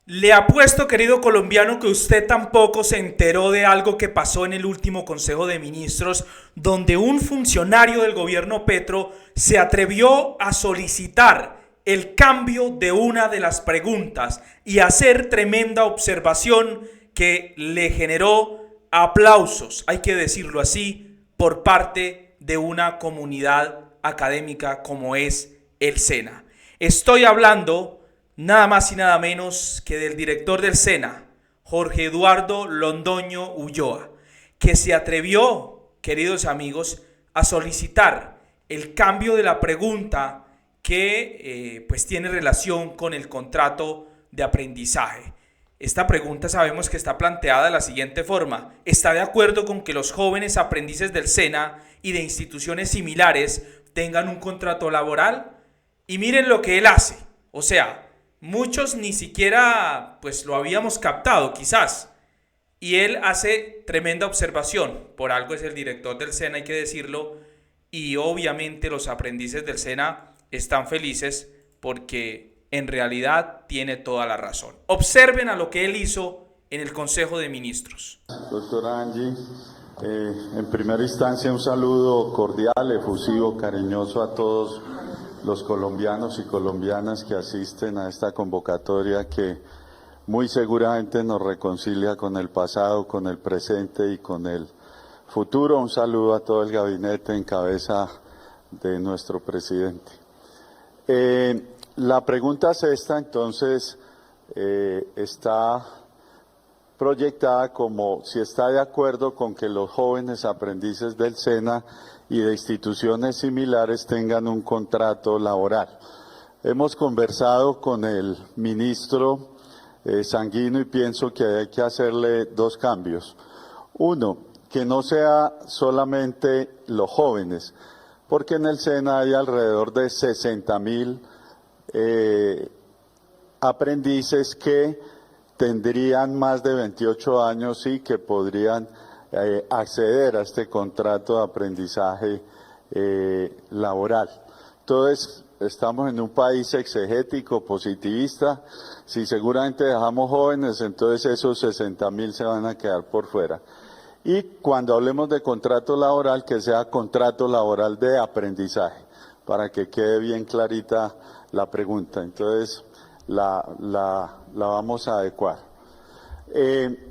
Le apuesto, querido colombiano, que usted tampoco se enteró de algo que pasó en el último Consejo de Ministros, donde un funcionario del gobierno Petro se atrevió a solicitar el cambio de una de las preguntas y hacer tremenda observación que le generó aplausos, hay que decirlo así, por parte de una comunidad académica como es el SENA. Estoy hablando nada más y nada menos que del director del SENA, Jorge Eduardo Londoño Ulloa, que se atrevió, queridos amigos, a solicitar el cambio de la pregunta que pues tiene relación con el contrato de aprendizaje. Esta pregunta sabemos que está planteada de la siguiente forma: ¿está de acuerdo con que los jóvenes aprendices del SENA y de instituciones similares tengan un contrato laboral? Y miren lo que él hace. O sea, muchos ni siquiera pues lo habíamos captado quizás. Y él hace tremenda observación. Por algo es el director del SENA, hay que decirlo. Y obviamente los aprendices del SENA están felices porque en realidad tiene toda la razón. Observen a lo que él hizo en el Consejo de Ministros. Doctora Angie, en primera instancia un saludo cordial, efusivo, cariñoso a todos los colombianos y colombianas que asisten a esta convocatoria que muy seguramente nos reconcilia con el pasado, con el presente y con el futuro. Un saludo a todo el gabinete en cabeza de nuestro presidente. La pregunta es esta, entonces, está proyectada como si está de acuerdo con que los jóvenes aprendices del SENA y de instituciones similares tengan un contrato laboral. Hemos conversado con el ministro Sanguino y pienso que hay que hacerle dos cambios. Uno, que no sea solamente los jóvenes, porque en el SENA hay alrededor de 60.000 aprendices que tendrían más de 28 años y que podrían acceder a este contrato de aprendizaje laboral. Entonces, estamos en un país exegético, positivista. Si seguramente dejamos jóvenes, entonces esos 60.000 se van a quedar por fuera. Y cuando hablemos de contrato laboral, que sea contrato laboral de aprendizaje, para que quede bien clarita la pregunta. Entonces, la vamos a adecuar.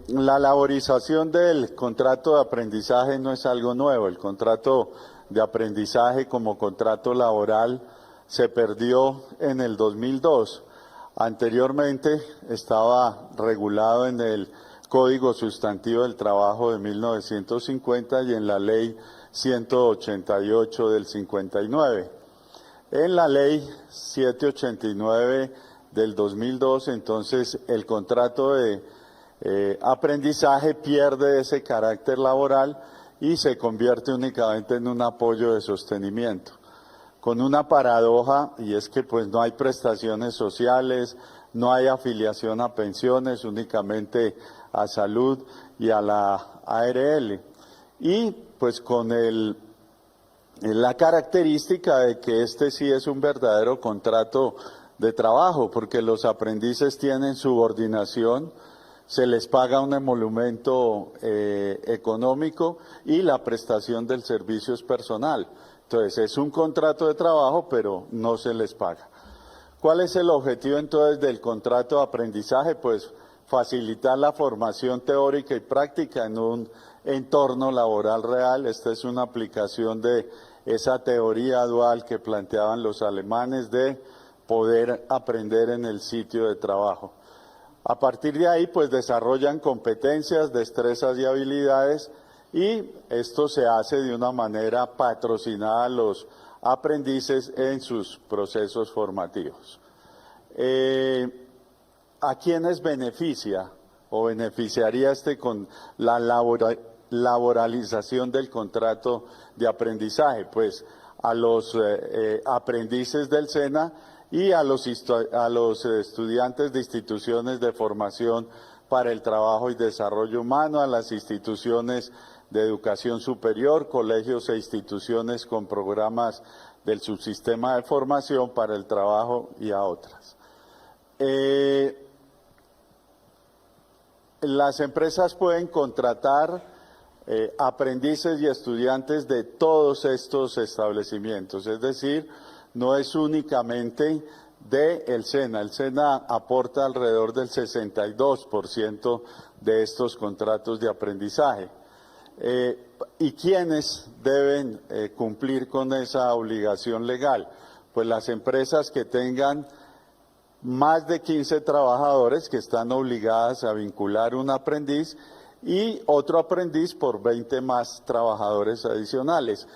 La laborización del contrato de aprendizaje no es algo nuevo. El contrato de aprendizaje como contrato laboral se perdió en el 2002. Anteriormente estaba regulado en el Código Sustantivo del Trabajo de 1950 y en la Ley 188 del 59. En la Ley 789 del 2002, entonces, el contrato de aprendizaje pierde ese carácter laboral y se convierte únicamente en un apoyo de sostenimiento, con una paradoja, y es que pues no hay prestaciones sociales, no hay afiliación a pensiones, únicamente a salud y a la ARL. Y pues con la característica de que este sí es un verdadero contrato de trabajo, porque los aprendices tienen subordinación, se les paga un emolumento económico y la prestación del servicio es personal. Entonces, es un contrato de trabajo, pero no se les paga. ¿Cuál es el objetivo entonces del contrato de aprendizaje? Pues facilitar la formación teórica y práctica en un entorno laboral real. Esta es una aplicación de esa teoría dual que planteaban los alemanes de poder aprender en el sitio de trabajo. A partir de ahí, pues desarrollan competencias, destrezas y habilidades, y esto se hace de una manera patrocinada a los aprendices en sus procesos formativos. ¿A quiénes beneficia o beneficiaría con la laboralización del contrato de aprendizaje? Pues a los aprendices del SENA y a los estudiantes de instituciones de formación para el trabajo y desarrollo humano, a las instituciones de educación superior, colegios e instituciones con programas del subsistema de formación para el trabajo y a otras. las empresas pueden contratar aprendices y estudiantes de todos estos establecimientos, es decir, no es únicamente del SENA. El SENA aporta alrededor del 62% de estos contratos de aprendizaje. ¿Y quiénes deben cumplir con esa obligación legal? Pues las empresas que tengan más de 15 trabajadores que están obligadas a vincular un aprendiz y otro aprendiz por 20 más trabajadores adicionales.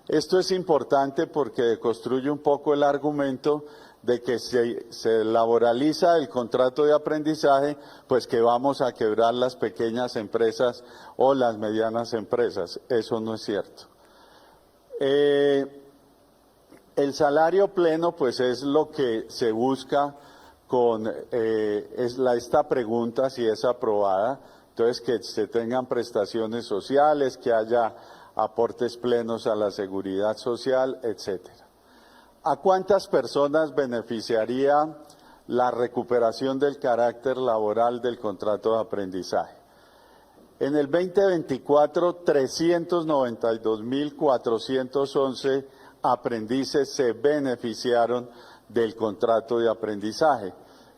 Esto es importante porque construye un poco el argumento de que se laboraliza el contrato de aprendizaje, pues que vamos a quebrar las pequeñas empresas o las medianas empresas. Eso no es cierto. El salario pleno, pues es lo que se busca con esta pregunta, si es aprobada. Entonces, que se tengan prestaciones sociales, que haya aportes plenos a la seguridad social, etcétera. ¿A cuántas personas beneficiaría la recuperación del carácter laboral del contrato de aprendizaje? En el 2024, 392.411 aprendices se beneficiaron del contrato de aprendizaje.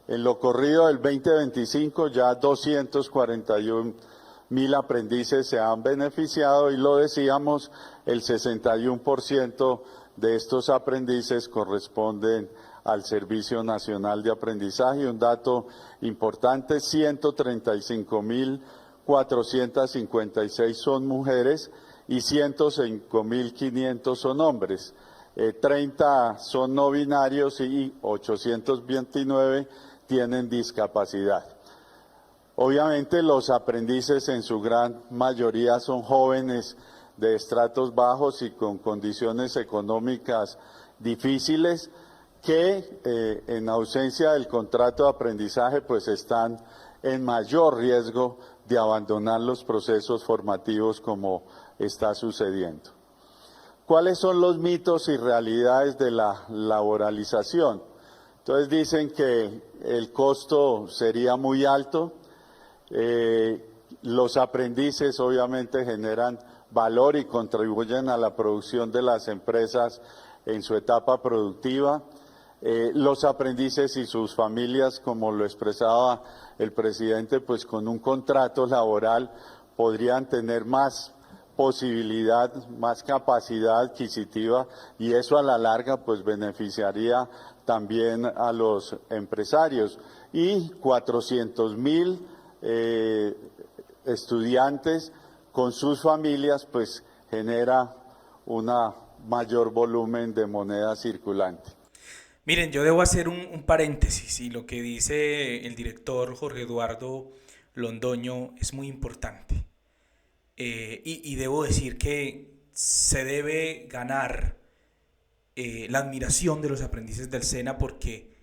En lo corrido del 2025 ya 241.000 aprendices se han beneficiado y lo decíamos, el 61% de estos aprendices corresponden al Servicio Nacional de Aprendizaje. Un dato importante, 135.456 son mujeres y 105.500 son hombres. 30 son no binarios y 829 tienen discapacidad. Obviamente los aprendices en su gran mayoría son jóvenes de estratos bajos y con condiciones económicas difíciles que en ausencia del contrato de aprendizaje pues están en mayor riesgo de abandonar los procesos formativos como está sucediendo. ¿Cuáles son los mitos y realidades de la laboralización? Entonces dicen que el costo sería muy alto, los aprendices obviamente generan valor y contribuyen a la producción de las empresas en su etapa productiva. Los aprendices y sus familias, como lo expresaba el presidente, pues con un contrato laboral podrían tener más posibilidad, más capacidad adquisitiva y eso a la larga pues beneficiaría también a los empresarios. Y 400.000 estudiantes con sus familias pues genera un mayor volumen de moneda circulante. Miren, yo debo hacer un paréntesis y lo que dice el director Jorge Eduardo Londoño es muy importante. Y debo decir que se debe ganar la admiración de los aprendices del SENA porque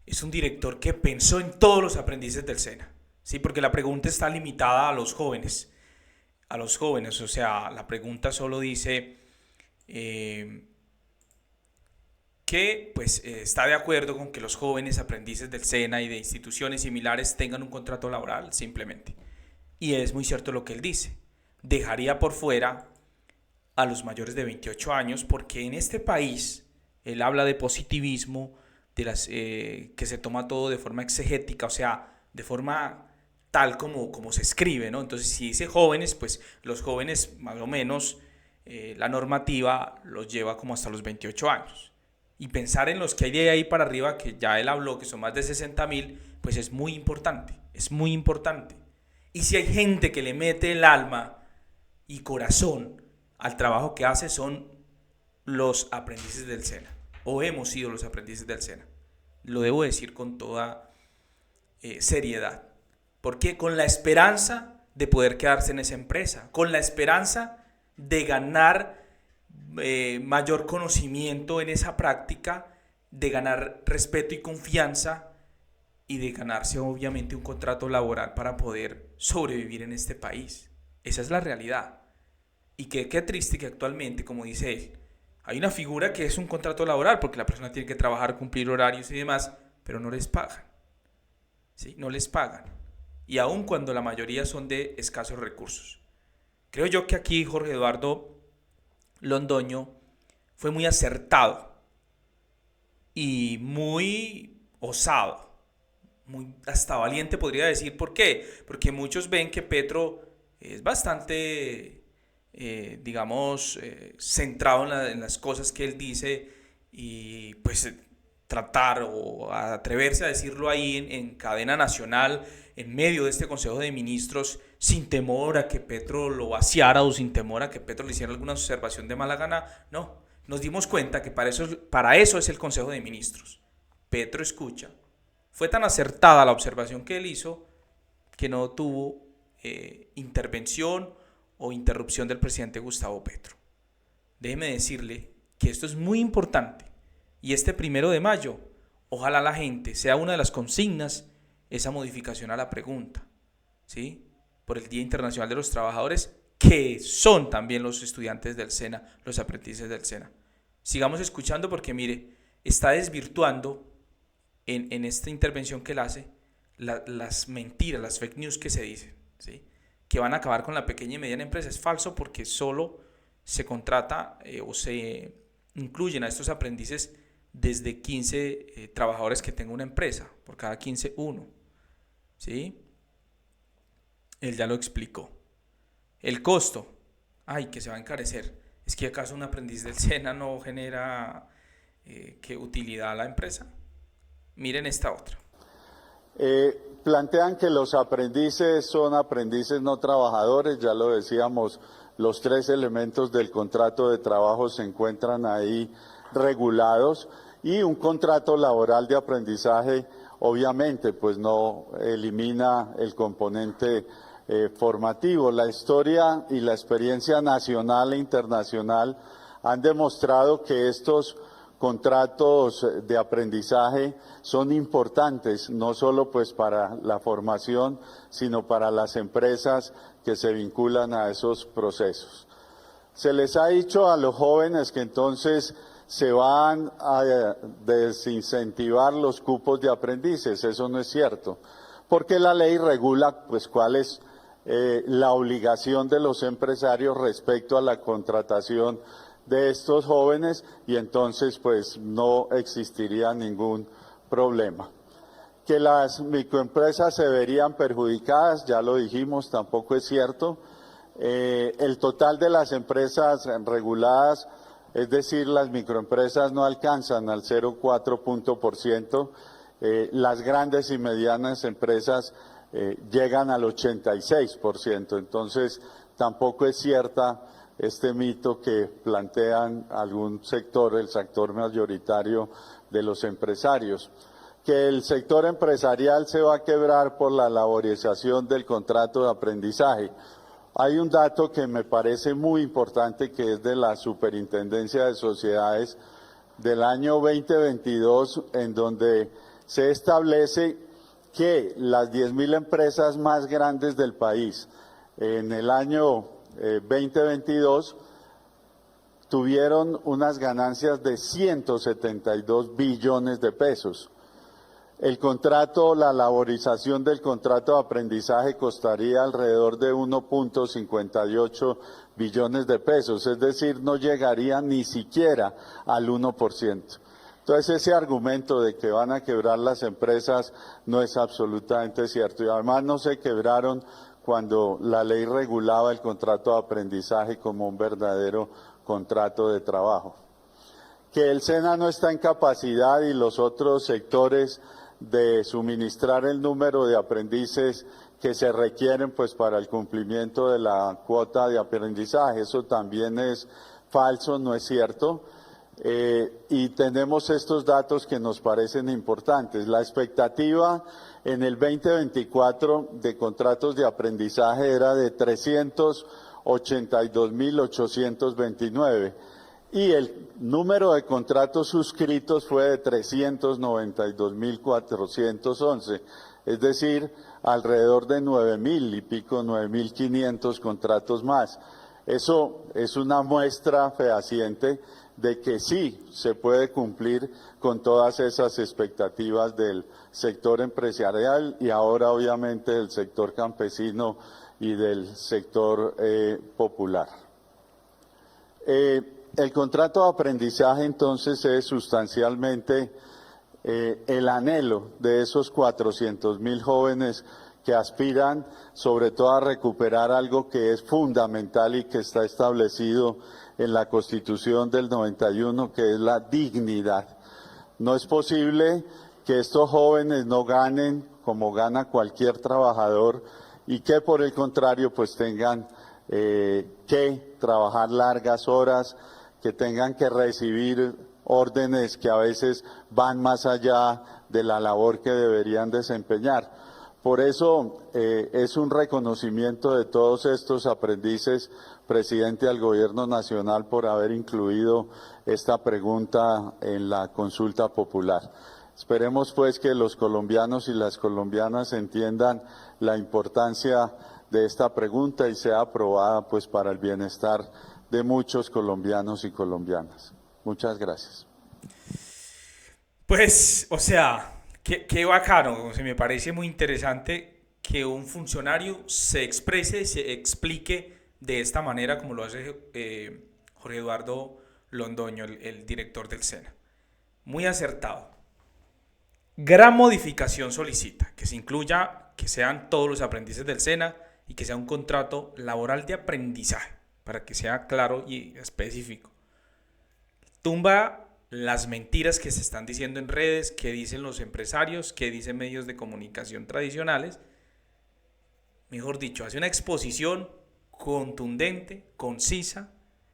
es un director que pensó en todos los aprendices del SENA, ¿sí? Porque la pregunta está limitada a los jóvenes, o sea, la pregunta solo dice que pues está de acuerdo con que los jóvenes aprendices del SENA y de instituciones similares tengan un contrato laboral, simplemente. Y es muy cierto lo que él dice. Dejaría por fuera a los mayores de 28 años porque en este país él habla de positivismo, de que se toma todo de forma exegética, o sea, de forma tal como se escribe, ¿no? Entonces, si dice jóvenes, pues los jóvenes más o menos la normativa los lleva como hasta los 28 años. Y pensar en los que hay de ahí para arriba, que ya él habló, que son más de 60.000, pues es muy importante, es muy importante. Y si hay gente que le mete el alma y corazón al trabajo que hace, son los aprendices del SENA, o hemos sido los aprendices del SENA. Lo debo decir con toda seriedad, porque con la esperanza de poder quedarse en esa empresa, con la esperanza de ganar mayor conocimiento en esa práctica, de ganar respeto y confianza y de ganarse obviamente un contrato laboral para poder sobrevivir en este país. Esa es la realidad. Y qué triste que actualmente, como dice él, hay una figura que es un contrato laboral porque la persona tiene que trabajar, cumplir horarios y demás, pero no les pagan. ¿Sí? No les pagan. y aun cuando la mayoría son de escasos recursos. Creo yo que aquí Jorge Eduardo Londoño fue muy acertado y muy osado, muy hasta valiente podría decir. ¿Por qué? Porque muchos ven que Petro es bastante, digamos, centrado en las cosas que él dice y pues tratar o atreverse a decirlo ahí en cadena nacional, en medio de este Consejo de Ministros, sin temor a que Petro lo vaciara o sin temor a que Petro le hiciera alguna observación de mala gana. No, nos dimos cuenta que para eso es el Consejo de Ministros. Petro escucha. Fue tan acertada la observación que él hizo que no tuvo intervención o interrupción del presidente Gustavo Petro. Déjeme decirle que esto es muy importante y este 1 de mayo, ojalá la gente sea una de las consignas, esa modificación a la pregunta, ¿sí? Por el Día Internacional de los Trabajadores, que son también los estudiantes del SENA, los aprendices del SENA. Sigamos escuchando porque mire, está desvirtuando en esta intervención que él hace las mentiras, las fake news que se dicen, ¿sí? Que van a acabar con la pequeña y mediana empresa. Es falso porque solo se contrata o se incluyen a estos aprendices desde 15 trabajadores que tenga una empresa, por cada 15 uno, ¿sí? Él ya lo explicó. El costo, ay, que se va a encarecer. ¿Es que acaso un aprendiz del SENA no genera qué utilidad a la empresa? Miren esta otra. Plantean que los aprendices son aprendices no trabajadores, ya lo decíamos, los 3 elementos del contrato de trabajo se encuentran ahí regulados y un contrato laboral de aprendizaje obviamente pues no elimina el componente formativo. La historia y la experiencia nacional e internacional han demostrado que estos contratos de aprendizaje son importantes, no solo pues para la formación, sino para las empresas que se vinculan a esos procesos. Se les ha dicho a los jóvenes que entonces se van a desincentivar los cupos de aprendices. Eso no es cierto, porque la ley regula pues cuál es la obligación de los empresarios respecto a la contratación de estos jóvenes y entonces pues no existiría ningún problema. Que las microempresas se verían perjudicadas, ya lo dijimos, tampoco es cierto. El total de las empresas reguladas, es decir, las microempresas no alcanzan al 0,4%, las grandes y medianas empresas llegan al 86%, entonces tampoco es cierta este mito que plantean algún sector, el sector mayoritario de los empresarios. Que el sector empresarial se va a quebrar por la laborización del contrato de aprendizaje. Hay un dato que me parece muy importante que es de la Superintendencia de Sociedades del año 2022, en donde se establece que las 10.000 empresas más grandes del país en el año 2022 tuvieron unas ganancias de 172 billones de pesos. El contrato, la laborización del contrato de aprendizaje costaría alrededor de 1,58 billones de pesos, es decir, no llegaría ni siquiera al 1%. Entonces ese argumento de que van a quebrar las empresas no es absolutamente cierto y además no se quebraron cuando la ley regulaba el contrato de aprendizaje como un verdadero contrato de trabajo. Que el SENA no está en capacidad y los otros sectores de suministrar el número de aprendices que se requieren pues para el cumplimiento de la cuota de aprendizaje. Eso también es falso, no es cierto. Y tenemos estos datos que nos parecen importantes. La expectativa en el 2024 de contratos de aprendizaje era de 382.829 y el número de contratos suscritos fue de 392.411, es decir, alrededor de 9.000 y pico, 9.500 contratos más. Eso es una muestra fehaciente de que sí se puede cumplir con todas esas expectativas del sector empresarial y ahora obviamente del sector campesino y del sector popular. El contrato de aprendizaje entonces es sustancialmente el anhelo de esos 400.000 jóvenes que aspiran sobre todo a recuperar algo que es fundamental y que está establecido en la Constitución del 91, que es la dignidad. No es posible que estos jóvenes no ganen como gana cualquier trabajador y que por el contrario pues tengan que trabajar largas horas, que tengan que recibir órdenes que a veces van más allá de la labor que deberían desempeñar. Por eso es un reconocimiento de todos estos aprendices, presidente del Gobierno Nacional, por haber incluido esta pregunta en la consulta popular. Esperemos pues que los colombianos y las colombianas entiendan la importancia de esta pregunta y sea aprobada pues para el bienestar de muchos colombianos y colombianas. Muchas gracias. Pues, o sea, qué bacano, o sea, me parece muy interesante que un funcionario se exprese, se explique de esta manera como lo hace Jorge Eduardo Londoño, el director del SENA. Muy acertado. Gran modificación solicita, que se incluya, que sean todos los aprendices del SENA y que sea un contrato laboral de aprendizaje, para que sea claro y específico. Tumba las mentiras que se están diciendo en redes, que dicen los empresarios, que dicen medios de comunicación tradicionales. Mejor dicho, hace una exposición contundente, concisa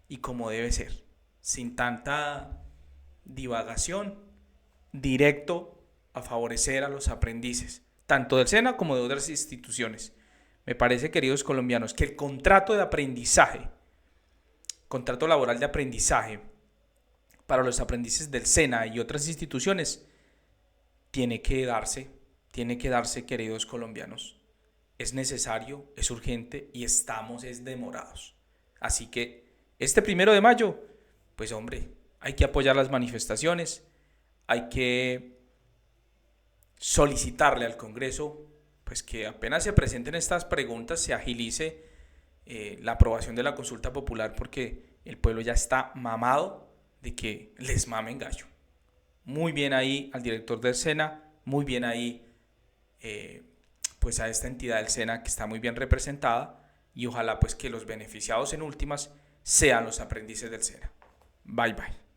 y como debe ser, sin tanta divagación, directo a favorecer a los aprendices, tanto del SENA como de otras instituciones. Me parece, queridos colombianos, que el contrato de aprendizaje, contrato laboral de aprendizaje para los aprendices del SENA y otras instituciones, tiene que darse, queridos colombianos. Es necesario, es urgente y estamos demorados. Así que este 1 de mayo, pues hombre, hay que apoyar las manifestaciones, hay que solicitarle al Congreso pues que apenas se presenten estas preguntas se agilice la aprobación de la consulta popular, porque el pueblo ya está mamado de que les mamen gallo. Muy bien ahí al director del SENA, muy bien ahí pues a esta entidad del SENA que está muy bien representada, y ojalá pues que los beneficiados en últimas sean los aprendices del SENA. Bye bye.